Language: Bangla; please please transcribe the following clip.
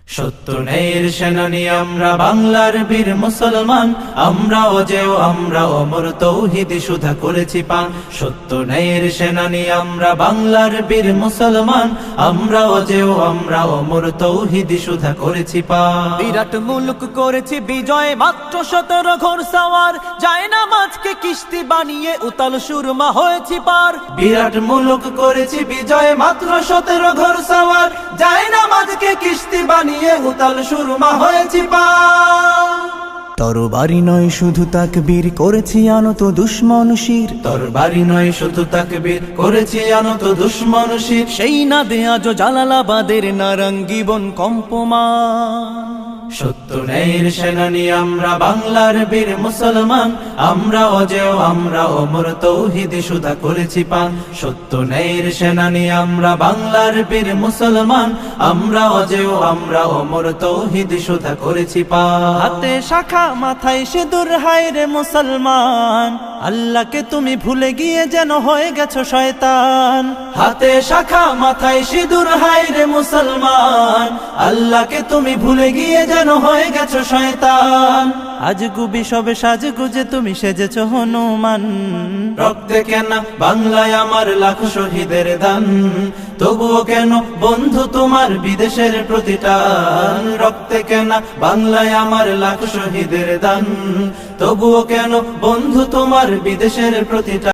সত্য ন্যায়ের সেনানী আমরা বাংলার বীর মুসলমান, আমরা অজেয় আমরা অমর তৌহিদ সুধা করেছি পান। সত্য ন্যায়ের সেনানী আমরা বাংলার বীর মুসলমান, আমরা অজেয় আমরা অমর তৌহিদ সুধা করেছি পান। বিরাট মুলুক করেছি বিজয়, মাত্র 17 ঘোর সওয়ার, যায় না মাঝকে কিস্তি বানিয়ে উতাল সুরমা হয়েছি পার। বিরাট মুলুক করেছি বিজয়, মাত্র 17 ঘোর সওয়ার, যায় না মাঝকে কিস্তি বানিয়ে উতাল সুরমা হয়েছি পার। তরবারি নয় শুধু তাকবীর, করেছি আনত দুশ্মন শির। তরবারি নয় শুধু তাকবীর, করেছি আনত দুশ্মন শির। সেই না দে আজ জালালাবাদের নারাঙ্গী বন কম্পমান। সত্য ন্যায়ের সেনানী আমরা বাংলার বীর মুসলমান, আমরা অজেয় আমরা অমর তৌহিদ সুধা করেছি পান। সত্য ন্যায়ের সেনানী আমরা বাংলার বীর মুসলমান, আমরা অজেয় আমরা অমর তৌহিদ সুধা করেছি পান। হাতে শাখা মাথায় সিঁদুর, হায় রে মুসলমান, আল্লাহকে তুমি ভুলে গিয়ে যেন হয়ে গেছো শয়তান। হাতে শাখা মাথায় সিঁদুর, হায় রে মুসলমান, আল্লাহকে তুমি ভুলে গিয়ে যেন হয়ে গেছো শয়তান। আজ গুবি সবে সাজগুজে তুমি সেজেছো হনুমান। রক্তে কেন বাংলায় আমার লাখ শহীদের দান, তবুও কেন বন্ধু তোমার বিদেশের প্রতিটান। রক্তে কেন বাংলায় আমার লাখ শহীদের দান, তবুও কেন বন্ধু তোমার বিদেশের প্রতিটান।